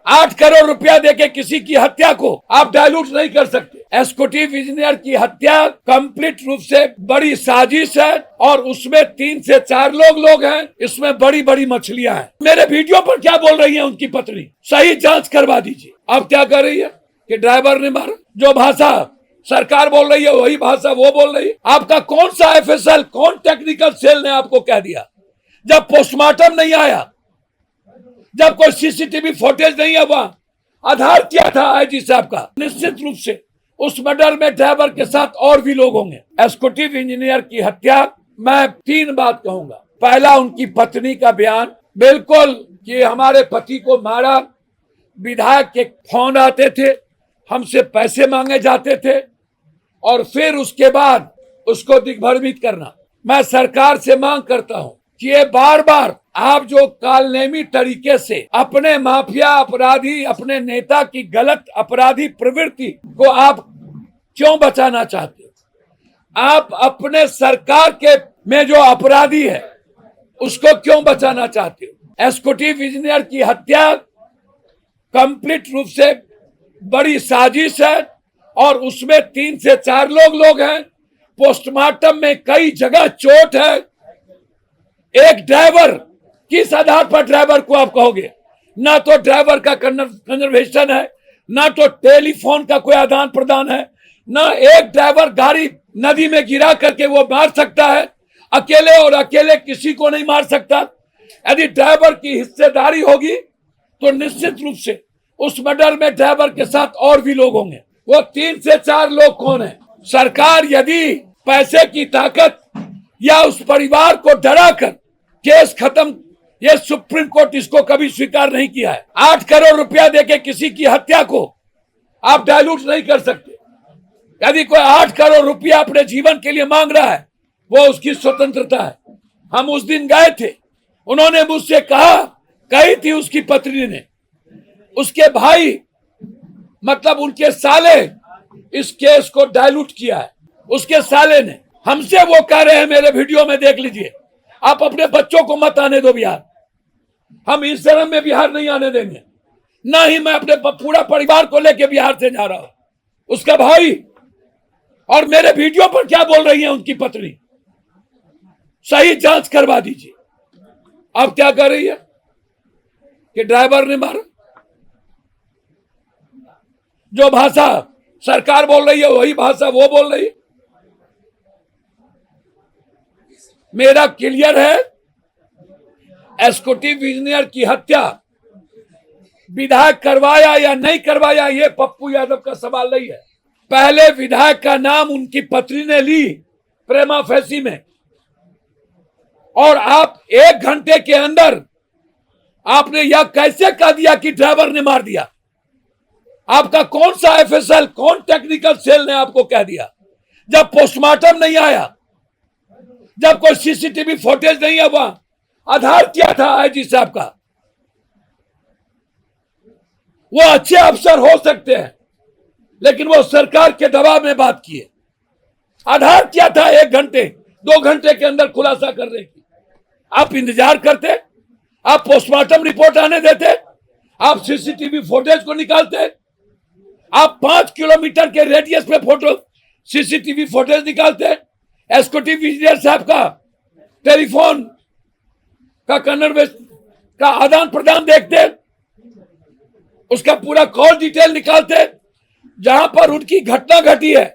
8 करोड़ रुपया देके किसी की हत्या को आप डायलूट नहीं कर सकते। एग्जीक्यूटिव इंजीनियर की हत्या कंप्लीट रूप से बड़ी साजिश है और उसमें 3 से 4 लोग हैं। इसमें बड़ी बड़ी मछलियां हैं। मेरे वीडियो पर क्या बोल रही है उनकी पत्नी, सही जांच करवा दीजिए। अब क्या कर रही है कि ड्राइवर ने मारा। जो भाषा सरकार बोल रही है वही भाषा वो बोल रही है। आपका कौन सा एफएसएल, कौन टेक्निकल सेल ने आपको कह दिया? जब पोस्टमार्टम नहीं आया, जब कोई सीसीटीवी फुटेज नहीं है, वहां आधार क्या था आईजी साहब का? निश्चित रूप से उस मर्डर में ड्राइवर के साथ और भी लोग होंगे। एग्जीक्यूटिव इंजीनियर की हत्या, मैं 3 बात कहूंगा। पहला, उनकी पत्नी का बयान बिल्कुल कि हमारे पति को मारा, विधायक के फोन आते थे, हमसे पैसे मांगे जाते थे और फिर उसके बाद उसको दिग्भ्रमित करना। मैं सरकार से मांग करता हूं कि ये बार बार आप जो कालनेमी तरीके से अपने माफिया अपराधी, अपने नेता की गलत अपराधी प्रवृत्ति को आप क्यों बचाना चाहते हो? आप अपने सरकार के में जो अपराधी है उसको क्यों बचाना चाहते हो? एग्जीक्यूटिव इंजीनियर की हत्या कंप्लीट रूप से बड़ी साजिश है और उसमें 3 से 4 लोग हैं। पोस्टमार्टम में कई जगह चोट है। एक ड्राइवर, किस आधार पर ड्राइवर को आप कहोगे? ना तो ड्राइवर का कन्वर्सेशन है, ना तो टेलीफोन का कोई आदान प्रदान है, ना एक ड्राइवर गाड़ी नदी में गिरा करके वो मार सकता है अकेले, और अकेले किसी को नहीं मार सकता। यदि ड्राइवर की हिस्सेदारी होगी तो निश्चित रूप से उस मर्डर में ड्राइवर के साथ और भी लोग होंगे। वो 3 से 4 लोग कौन है? सरकार यदि पैसे की ताकत या उस परिवार को डराकर केस खत्म, ये सुप्रीम कोर्ट इसको कभी स्वीकार नहीं किया है। 8 करोड़ रुपया देके किसी की हत्या को आप डायलूट नहीं कर सकते। यदि कोई 8 करोड़ रुपया अपने जीवन के लिए मांग रहा है, वो उसकी स्वतंत्रता है। हम उस दिन गए थे, उन्होंने मुझसे कही थी उसकी पत्नी ने, उसके भाई मतलब उनके साले इस केस को डायलूट किया है। उसके साले ने हमसे, वो कह रहे हैं, मेरे वीडियो में देख लीजिए, आप अपने बच्चों को मत आने दो बिहार। हम इस जन्म में बिहार नहीं आने देंगे, ना ही मैं अपने पूरा परिवार को लेके बिहार से जा रहा हूं। उसका भाई, और मेरे वीडियो पर क्या बोल रही है उनकी पत्नी, सही जांच करवा दीजिए। अब क्या कर रही है कि ड्राइवर ने मारा। जो भाषा सरकार बोल रही है वही भाषा वो बोल रही है। मेरा क्लियर है, एग्जीक्यूटिव इंजीनियर की हत्या विधायक करवाया या नहीं करवाया, ये पप्पू यादव का सवाल नहीं है। पहले विधायक का नाम उनकी पत्नी ने ली प्रेमा फैसी में, और आप 1 घंटे के अंदर आपने यह कैसे कह दिया कि ड्राइवर ने मार दिया? आपका कौन सा एफएसएल, कौन टेक्निकल सेल ने आपको कह दिया? जब पोस्टमार्टम नहीं आया, जब कोई सीसीटीवी फुटेज नहीं है, वहां आधार क्या था आईजी साहब का? वो अच्छे अफसर हो सकते हैं, लेकिन वो सरकार के दबाव में बात किए। आधार क्या था 1 घंटे 2 घंटे के अंदर खुलासा करने की? आप इंतजार करते, आप पोस्टमार्टम रिपोर्ट आने देते, आप सीसीटीवी फुटेज को निकालते, आप 5 किलोमीटर के रेडियस में फोटो सीसीटीवी फुटेज निकालते, एग्जीक्यूटिव इंजीनियर साहब का टेलीफोन का का आदान प्रदान देखते, उसका पूरा कॉल डिटेल निकालते, जहां पर उनकी घटना घटी है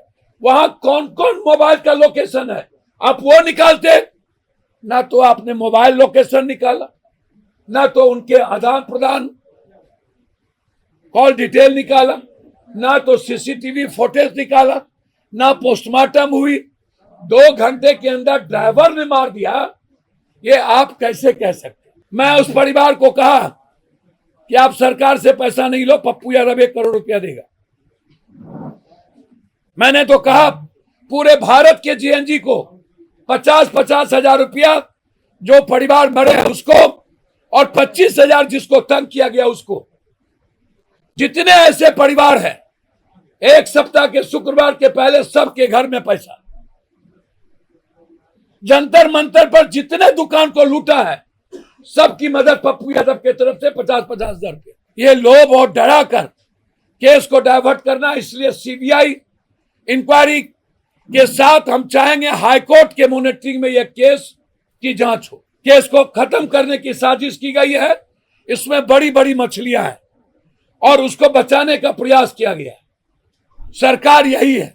वहां कौन कौन मोबाइल का लोकेशन है आप वो निकालते। ना तो आपने मोबाइल लोकेशन निकाला, ना तो उनके आदान प्रदान कॉल डिटेल निकाला, ना तो सीसीटीवी फुटेज निकाला, ना पोस्टमार्टम हुई। 2 घंटे के अंदर ड्राइवर ने मार दिया, ये आप कैसे कह सकते? मैं उस परिवार को कहा कि आप सरकार से पैसा नहीं लो, पप्पू यादव 1 करोड़ रुपया देगा। मैंने तो कहा पूरे भारत के जीएनजी को 50-50 हजार रुपया जो परिवार मरे हैं उसको, और 25,000 जिसको तंग किया गया उसको। जितने ऐसे परिवार हैं, 1 सप्ताह के शुक्रवार के पहले सबके घर में पैसा। जंतर मंतर पर जितने दुकान को लूटा है, सबकी मदद पप्पू यादव की तरफ से 50-50 हजार रुपये। ये लोभ और डरा कर केस को डाइवर्ट करना, इसलिए सीबीआई इंक्वायरी के साथ हम चाहेंगे हाईकोर्ट के मॉनिटरिंग में यह केस की जांच हो। केस को खत्म करने की साजिश की गई है, इसमें बड़ी बड़ी मछलियां हैं और उसको बचाने का प्रयास किया गया है। सरकार यही है